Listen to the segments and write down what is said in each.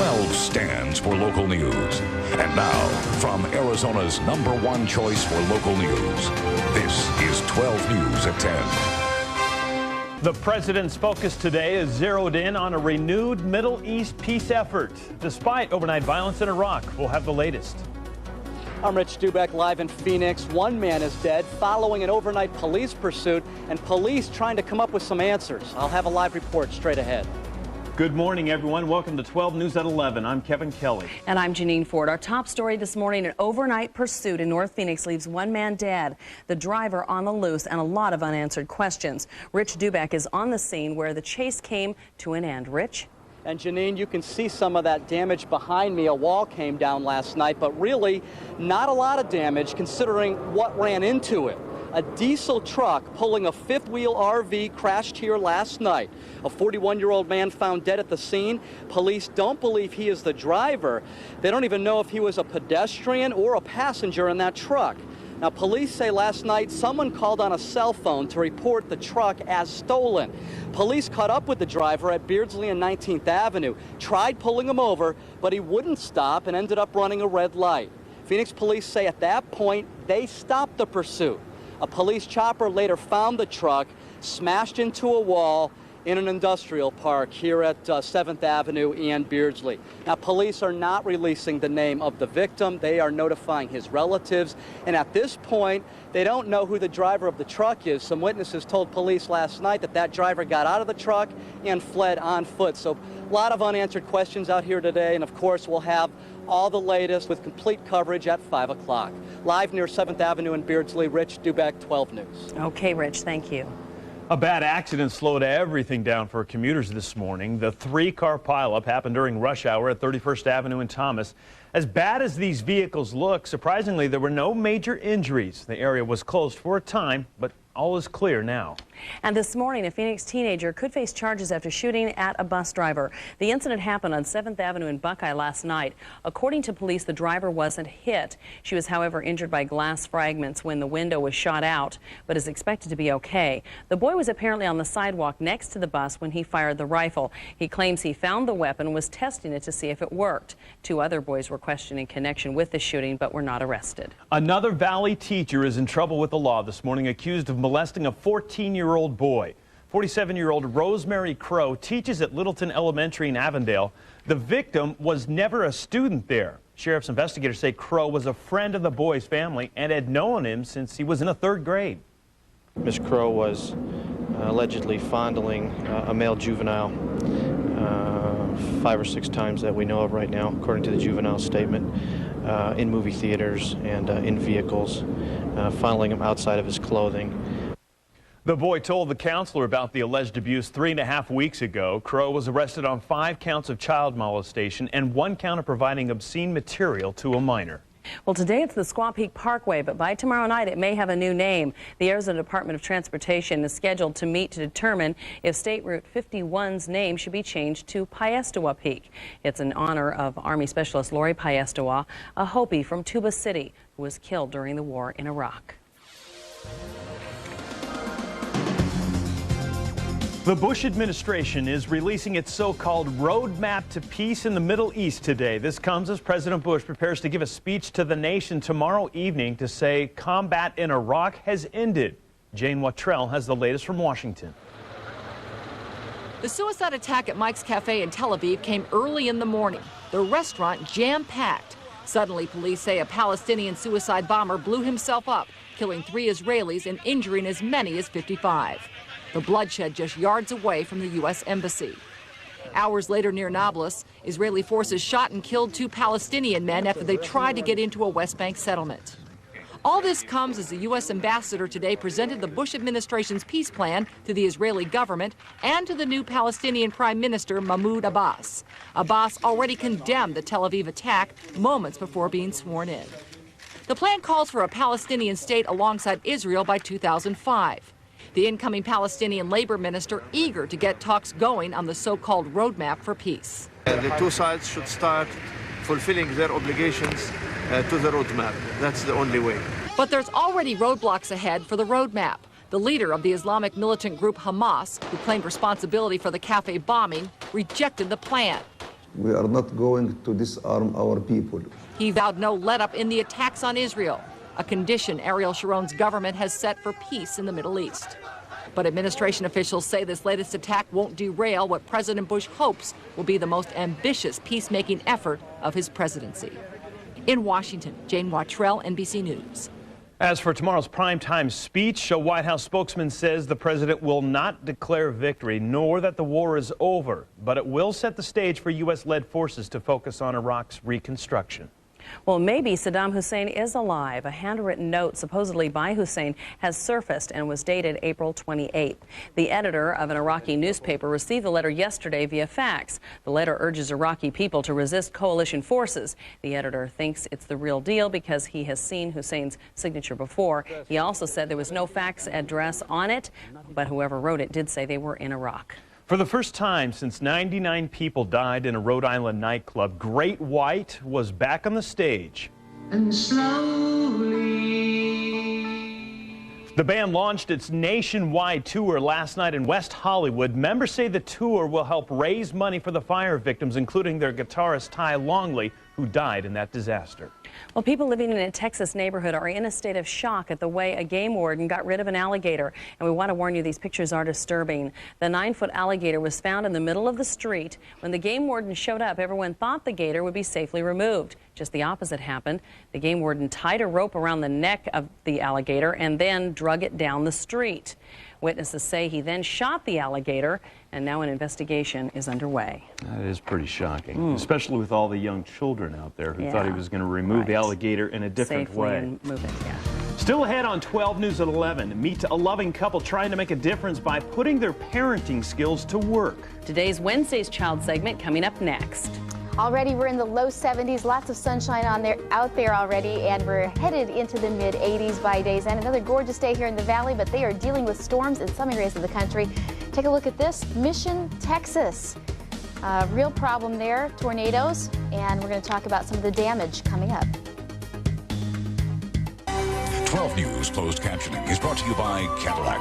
12 stands for local news. And now, from Arizona's #1 choice for local news, this is 12 News at 10. The president's focus today is zeroed in on a renewed Middle East peace effort. Despite overnight violence in Iraq, we'll have the latest. I'm Rich Dubeck, live in Phoenix. One man is dead following an overnight police pursuit and police trying to come up with some answers. I'll have a live report straight ahead. Good morning, everyone. Welcome to 12 News at 11. I'm Kevin Kelly. And I'm Janine Ford. Our top story this morning, an overnight pursuit in North Phoenix leaves one man dead, the driver on the loose, and a lot of unanswered questions. Rich Dubeck is on the scene where the chase came to an end. Rich? And Janine, you can see some of that damage behind me. A wall came down last night, but really not a lot of damage considering what ran into it. A diesel truck pulling a fifth-wheel RV crashed here last night. A 41-year-old man found dead at the scene. Police don't believe he is the driver. They don't even know if he was a pedestrian or a passenger in that truck. Now, police say last night someone called on a cell phone to report the truck as stolen. Police caught up with the driver at Beardsley and 19th Avenue, tried pulling him over, but he wouldn't stop and ended up running a red light. Phoenix police say at that point they stopped the pursuit. A police chopper later found the truck smashed into a wall in an industrial park here at 7th Avenue and Beardsley. Now, police are not releasing the name of the victim. They are notifying his relatives. And at this point, they don't know who the driver of the truck is. Some witnesses told police last night that that driver got out of the truck and fled on foot. So a lot of unanswered questions out here today. And of course, we'll have all the latest with complete coverage at 5 o'clock. Live near 7th Avenue in Beardsley, Rich Dubeck, 12 News. Okay, Rich, thank you. A bad accident slowed everything down for commuters this morning. The three-car pileup happened during rush hour at 31st Avenue and Thomas. As bad as these vehicles look, surprisingly, there were no major injuries. The area was closed for a time, but all is clear now. And this morning, a Phoenix teenager could face charges after shooting at a bus driver. The incident happened on 7th Avenue in Buckeye last night. According to police, the driver wasn't hit. She was, however, injured by glass fragments when the window was shot out, but is expected to be okay. The boy was apparently on the sidewalk next to the bus when he fired the rifle. He claims he found the weapon and was testing it to see if it worked. Two other boys were questioned in connection with the shooting, but were not arrested. Another Valley teacher is in trouble with the law this morning, accused of molesting a 14-year-old boy. 47-year-old Rosemary Crow teaches at Littleton Elementary in Avondale. The victim was never a student there. Sheriff's investigators say Crow was a friend of the boy's family and had known him since he was in the 3rd grade. Miss Crow was allegedly fondling a male juvenile 5 or 6 times that we know of right now, according to the juvenile statement, in movie theaters and in vehicles, fondling him outside of his clothing. The boy told the counselor about the alleged abuse 3.5 weeks ago. Crow was arrested on 5 counts of child molestation and 1 count of providing obscene material to a minor. Well, today it's the Squaw Peak Parkway, but by tomorrow night it may have a new name. The Arizona Department of Transportation is scheduled to meet to determine if State Route 51's name should be changed to Piestewa Peak. It's in honor of Army Specialist Lori Piestewa, a Hopi from Tuba City who was killed during the war in Iraq. The Bush administration is releasing its so-called roadmap to peace in the Middle East today. This comes as President Bush prepares to give a speech to the nation tomorrow evening to say combat in Iraq has ended. Jane Wattrell has the latest from Washington. The suicide attack at Mike's Cafe in Tel Aviv came early in the morning. The restaurant jam-packed. Suddenly, police say a Palestinian suicide bomber blew himself up, killing 3 Israelis and injuring as many as 55. The bloodshed just yards away from the U.S. Embassy. Hours later near Nablus, Israeli forces shot and killed 2 Palestinian men after they tried to get into a West Bank settlement. All this comes as the U.S. ambassador today presented the Bush administration's peace plan to the Israeli government and to the new Palestinian Prime Minister Mahmoud Abbas. Abbas already condemned the Tel Aviv attack moments before being sworn in. The plan calls for a Palestinian state alongside Israel by 2005. The incoming Palestinian labor minister eager to get talks going on the so-called roadmap for peace. The 2 sides should start fulfilling their obligations to the roadmap. That's the only way. But there's already roadblocks ahead for the roadmap. The leader of the Islamic militant group Hamas, who claimed responsibility for the cafe bombing, rejected the plan. We are not going to disarm our people. He vowed no let-up in the attacks on Israel, a condition Ariel Sharon's government has set for peace in the Middle East. But administration officials say this latest attack won't derail what President Bush hopes will be the most ambitious peacemaking effort of his presidency. In Washington, Jane Wattrell, NBC News. As for tomorrow's primetime speech, a White House spokesman says the president will not declare victory, nor that the war is over, but it will set the stage for U.S.-led forces to focus on Iraq's reconstruction. Well, maybe Saddam Hussein is alive. A handwritten note supposedly by Hussein has surfaced and was dated April 28th. The editor of an Iraqi newspaper received the letter yesterday via fax. The letter urges Iraqi people to resist coalition forces. The editor thinks it's the real deal because he has seen Hussein's signature before. He also said there was no fax address on it, but whoever wrote it did say they were in Iraq. For the first time since 99 people died in a Rhode Island nightclub, Great White was back on the stage. And slowly. The band launched its nationwide tour last night in West Hollywood. Members say the tour will help raise money for the fire victims, including their guitarist Ty Longley, who died in that disaster. Well, people living in a Texas neighborhood are in a state of shock at the way a game warden got rid of an alligator. And we want to warn you, these pictures are disturbing. The 9-foot alligator was found in the middle of the street. When the game warden showed up, everyone thought the gator would be safely removed. Just the opposite happened. The game warden tied a rope around the neck of the alligator and then drug it down the street. Witnesses say he then shot the alligator, and now an investigation is underway. That is pretty shocking, especially with all the young children out there who thought he was going to remove the alligator in a different Safely way. and move it, yeah. Still ahead on 12 News at 11, meet a loving couple trying to make a difference by putting their parenting skills to work. Today's Wednesday's Child segment coming up next. Already we're in the low 70s, lots of sunshine out there already, and we're headed into the mid 80s by days. And another gorgeous day here in the valley, but they are dealing with storms in some areas of the country. Take a look at this, Mission, Texas. Real problem there, tornadoes, and we're going to talk about some of the damage coming up. 12 News closed captioning is brought to you by Cadillac.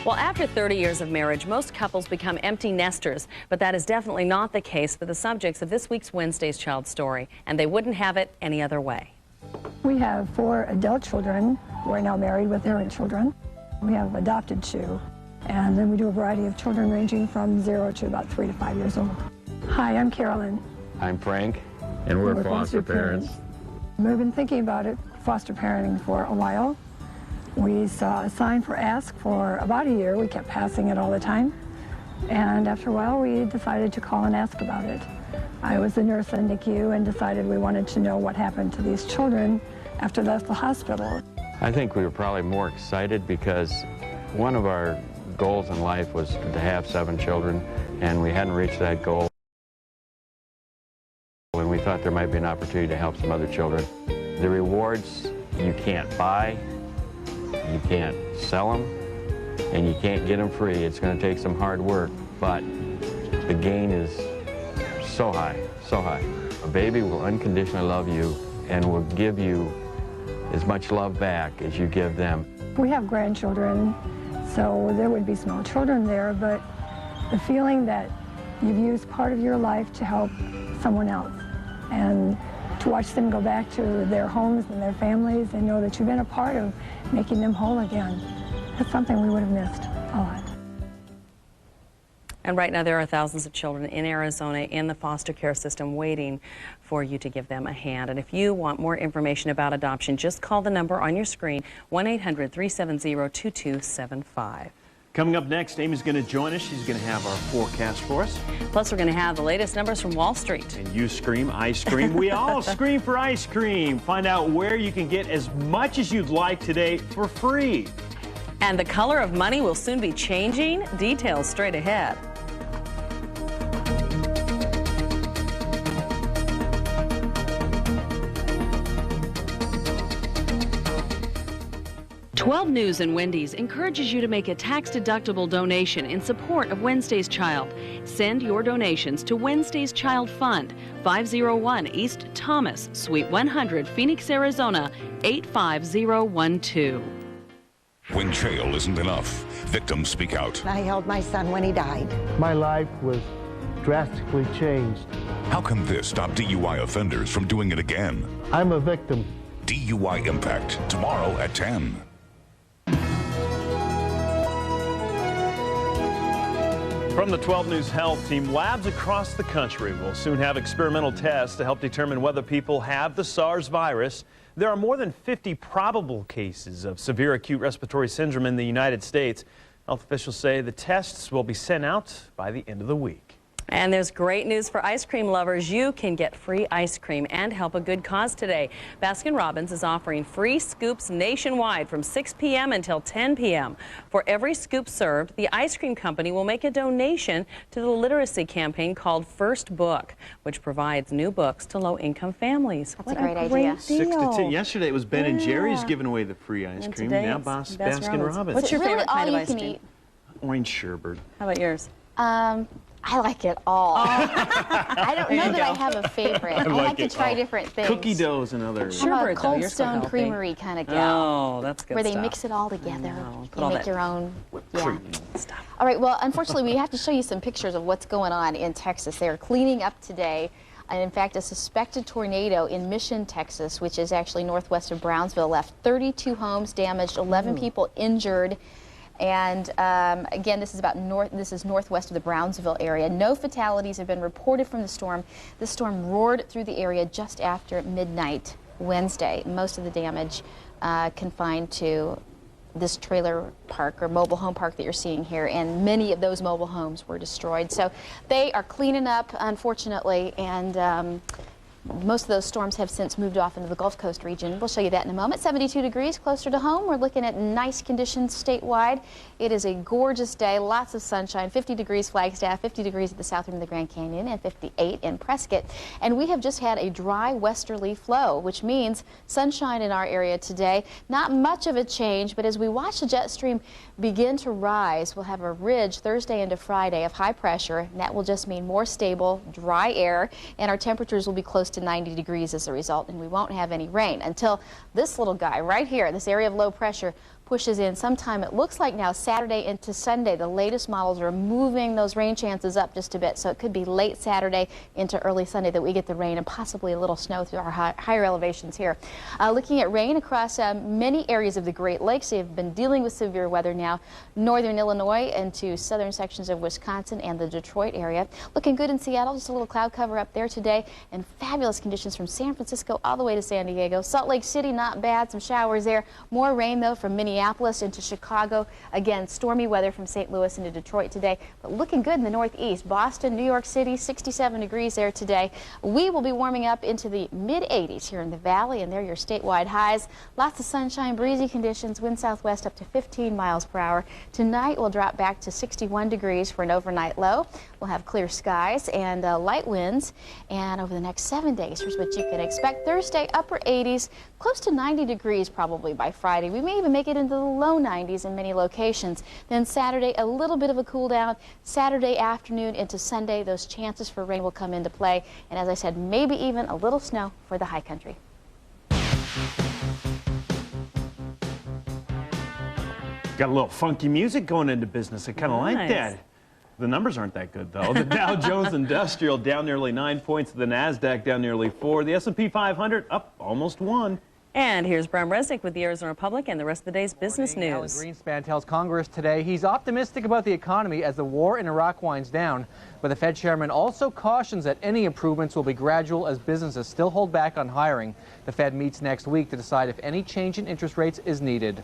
Well, after 30 years of marriage, most couples become empty nesters, but that is definitely not the case for the subjects of this week's Wednesday's Child Story, and they wouldn't have it any other way. We have 4 adult children who are now married with their own children. We have adopted 2, and then we do a variety of children ranging from 0 to about 3 to 5 years old. Hi, I'm Carolyn. I'm Frank, and we're foster parents. We've been thinking about it, foster parenting, for a while. We saw a sign for ask for about a year. We kept passing it all the time. And after a while, we decided to call and ask about it. I was a nurse in NICU and decided we wanted to know what happened to these children after they left the hospital. I think we were probably more excited because one of our goals in life was to have 7 children, and we hadn't reached that goal. And we thought there might be an opportunity to help some other children. The rewards you can't buy. You can't sell them, and you can't get them free. It's going to take some hard work, but the gain is so high, so high. A baby will unconditionally love you and will give you as much love back as you give them. We have grandchildren, so there would be small children there, but the feeling that you've used part of your life to help someone else, and to watch them go back to their homes and their families and know that you've been a part of making them whole again. That's something we would have missed a lot. And right now there are thousands of children in Arizona in the foster care system waiting for you to give them a hand. And if you want more information about adoption, just call the number on your screen, 1-800-370-2275. Coming up next, Amy's going to join us. She's going to have our forecast for us. Plus, we're going to have the latest numbers from Wall Street. And you scream ice cream. We all scream for ice cream. Find out where you can get as much as you'd like today for free. And the color of money will soon be changing. Details straight ahead. 12 News and Wendy's encourages you to make a tax-deductible donation in support of Wednesday's Child. Send your donations to Wednesday's Child Fund, 501 East Thomas, Suite 100, Phoenix, Arizona, 85012. When jail isn't enough, victims speak out. I held my son when he died. My life was drastically changed. How can this stop DUI offenders from doing it again? I'm a victim. DUI Impact, tomorrow at 10. From the 12 News Health Team, labs across the country will soon have experimental tests to help determine whether people have the SARS virus. There are more than 50 probable cases of severe acute respiratory syndrome in the United States. Health officials say the tests will be sent out by the end of the week. And there's great news for ice cream lovers. You can get free ice cream and help a good cause today. Baskin-Robbins is offering free scoops nationwide from 6 p.m. until 10 p.m. For every scoop served, the ice cream company will make a donation to the literacy campaign called First Book, which provides new books to low-income families. That's a great idea. 6 to 10. Yesterday it was Ben and Jerry's giving away the free ice cream. Now Baskin-Robbins. What's your favorite kind of ice cream? cream? Orange sherbet. How about yours? I like it all. I don't know that I have a favorite. I like to try different things. Cookie doughs and other. I'm a Cold Stone Creamery kind of gal. Oh, that's good where stuff. they mix it all together. You make your own stuff. All right, well, unfortunately, we have to show you some pictures of what's going on in Texas. They are cleaning up today. And in fact, a suspected tornado in Mission, Texas, which is actually northwest of Brownsville, left 32 homes damaged, 11 people injured. And again, this is northwest of the Brownsville area. No fatalities have been reported from the storm. The storm roared through the area just after midnight Wednesday. Most of the damage confined to this trailer park or mobile home park that you're seeing here, and many of those mobile homes were destroyed. So they are cleaning up, unfortunately, and most of those storms have since moved off into the Gulf Coast region. We'll show you that in a moment. 72 degrees closer to home. We're looking at nice conditions statewide. It is a gorgeous day, lots of sunshine. 50 degrees Flagstaff, 50 degrees at the south rim of the Grand Canyon, and 58 in Prescott. And we have just had a dry westerly flow, which means sunshine in our area today. Not much of a change, but as we watch the jet stream begin to rise, we'll have a ridge Thursday into Friday of high pressure, and that will just mean more stable, dry air, and our temperatures will be close to 90 degrees as a result, and we won't have any rain until this little guy right here, this area of low pressure, pushes in sometime, it looks like now, Saturday into Sunday. The latest models are moving those rain chances up just a bit, so it could be late Saturday into early Sunday that we get the rain and possibly a little snow through our higher elevations here. Looking at rain across many areas of the Great Lakes. They have been dealing with severe weather now. Northern Illinois into southern sections of Wisconsin and the Detroit area. Looking good in Seattle, just a little cloud cover up there today, and fabulous conditions from San Francisco all the way to San Diego. Salt Lake City, not bad, some showers there. More rain though from Minneapolis into Chicago. Again, stormy weather from St. Louis into Detroit today, but looking good in the Northeast. Boston, New York City, 67 degrees there today. We will be warming up into the mid-80s here in the valley, and they're your statewide highs. Lots of sunshine, breezy conditions, wind southwest up to 15 miles per hour. Tonight we'll drop back to 61 degrees for an overnight low. We'll have clear skies and light winds, and over the next 7 days, here's what you can expect. Thursday, upper 80s, close to 90 degrees probably by Friday. We may even make it into the low 90s in many locations. Then Saturday, a little bit of a cool down. Saturday afternoon into Sunday, those chances for rain will come into play. And as I said, maybe even a little snow for the high country. Got a little funky music going into business. I kind of like that. The numbers aren't that good, though. The Dow Jones Industrial down nearly 9 points. The NASDAQ down nearly 4. The S&P 500 up almost 1. And here's Bram Resnick with the Arizona Republic and the rest of the day's business news. Alan Greenspan tells Congress today he's optimistic about the economy as the war in Iraq winds down. But the Fed chairman also cautions that any improvements will be gradual as businesses still hold back on hiring. The Fed meets next week to decide if any change in interest rates is needed.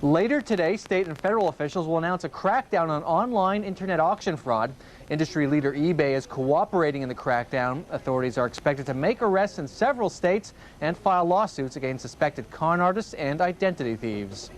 Later today, state and federal officials will announce a crackdown on online internet auction fraud. Industry leader eBay is cooperating in the crackdown. Authorities are expected to make arrests in several states and file lawsuits against suspected con artists and identity thieves.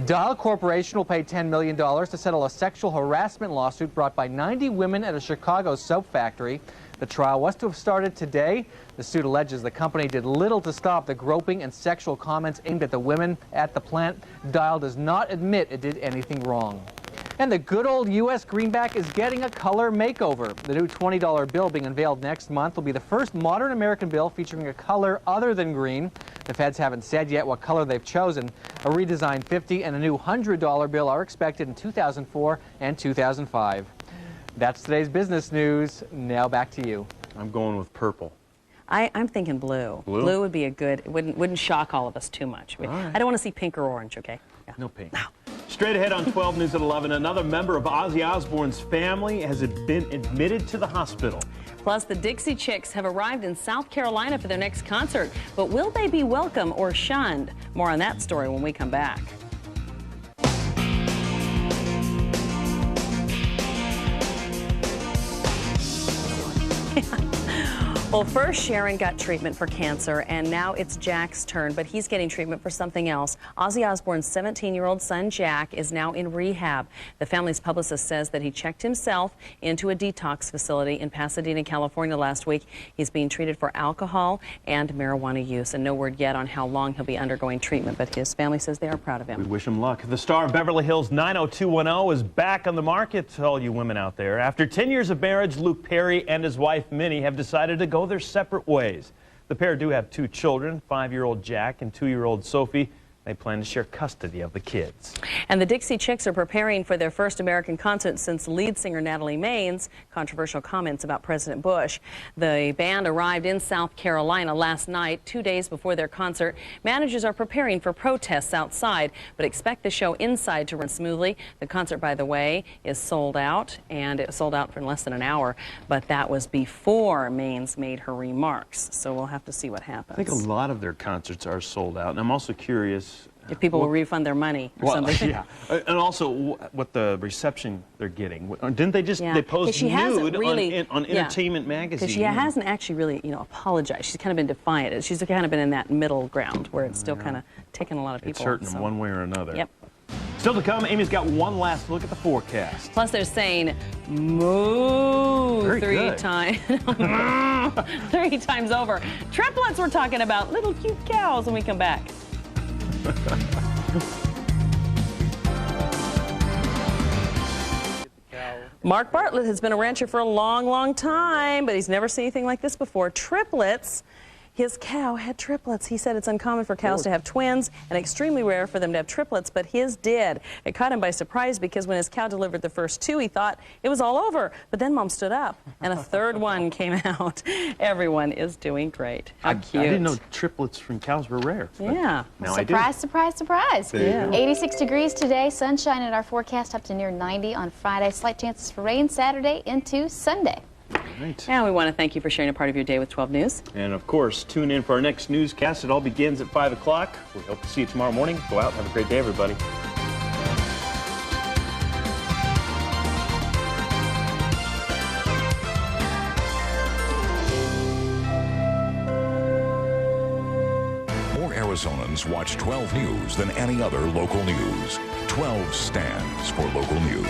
Dial Corporation will pay $10 million to settle a sexual harassment lawsuit brought by 90 women at a Chicago soap factory. The trial was to have started today. The suit alleges the company did little to stop the groping and sexual comments aimed at the women at the plant. Dial does not admit it did anything wrong. And the good old U.S. greenback is getting a color makeover. The new $20 bill being unveiled next month will be the first modern American bill featuring a color other than green. The feds haven't said yet what color they've chosen. A redesigned $50 and a new $100 bill are expected in 2004 and 2005. That's today's business news. Now back to you. I'm going with purple. I'm thinking blue. Blue? Blue would be a good, it wouldn't shock all of us too much. All right. I don't want to see pink or orange, okay? Yeah. No pink. No. Straight ahead on 12 News at 11, another member of Ozzy Osbourne's family has been admitted to the hospital. Plus, the Dixie Chicks have arrived in South Carolina for their next concert. But will they be welcome or shunned? More on that story when we come back. Well, first Sharon got treatment for cancer, and now it's Jack's turn, but he's getting treatment for something else. Ozzy Osbourne's 17-year-old son, Jack, is now in rehab. The family's publicist says that he checked himself into a detox facility in Pasadena, California last week. He's being treated for alcohol and marijuana use, and no word yet on how long he'll be undergoing treatment, but his family says they are proud of him. We wish him luck. The star of Beverly Hills 90210 is back on the market to all you women out there. After 10 years of marriage, Luke Perry and his wife, Minnie, have decided to go their separate ways. The pair do have 2 children, 5-year-old Jack and 2-year-old Sophie. They plan to share custody of the kids. And the Dixie Chicks are preparing for their first American concert since lead singer Natalie Maine's controversial comments about President Bush. The band arrived in South Carolina last night, 2 days before their concert. Managers are preparing for protests outside, but expect the show inside to run smoothly. The concert, by the way, is sold out, and it sold out for less than an hour, but that was before Maine's made her remarks, so we'll have to see what happens. I think a lot of their concerts are sold out, and I'm also curious if people will refund their money or something. Yeah, and also what the reception they're getting. Didn't they just they posed nude really, on Entertainment Magazine? Because she hasn't actually really, apologized. She's kind of been defiant. She's kind of been in that middle ground where it's still kind of taking a lot of people. It's hurting them one way or another. Yep. Still to come, Amy's got one last look at the forecast. Plus, they're saying moo Very 3 good. times. 3 times over. Triplets we're talking about. Little cute cows when we come back. Mark Bartlett has been a rancher for a long, long time, but he's never seen anything like this before. Triplets. His cow had triplets. He said it's uncommon for cows to have twins and extremely rare for them to have triplets, but his did. It caught him by surprise because when his cow delivered the first 2, he thought it was all over. But then Mom stood up and a third one came out. Everyone is doing great. How cute. I didn't know triplets from cows were rare. Yeah. Now surprise, surprise, surprise. Yeah. 86 degrees today, sunshine in our forecast up to near 90 on Friday. Slight chances for rain Saturday into Sunday. Right. And we want to thank you for sharing a part of your day with 12 News. And of course, tune in for our next newscast. It all begins at 5 o'clock. We hope to see you tomorrow morning. Go out. Have a great day, everybody. More Arizonans watch 12 News than any other local news. 12 stands for local news.